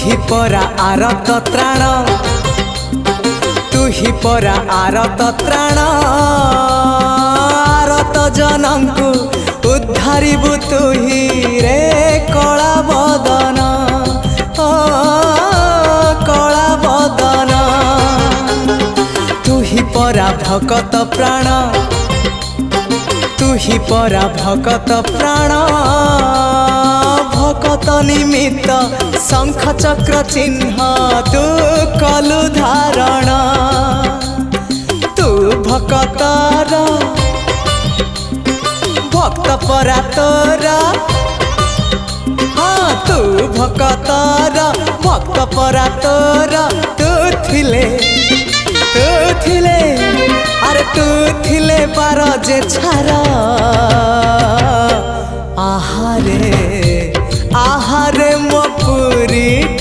ही परा आरत त्राण तू ही परा आरत त्राण आरत जनंकु उद्धारिबु तू ही रे कला बदन ओ कला बदन तू ही परा भकत प्राण तू ही परा भकत प्राण भकत निमित्त शंख चक्र चिन्ह तू कलु धारण तू भकतर भक्त परा तोर हाँ तू भकतर भक्त परा तोर तू थिले अरे तू थिले पार जे छारा आहारे आहारे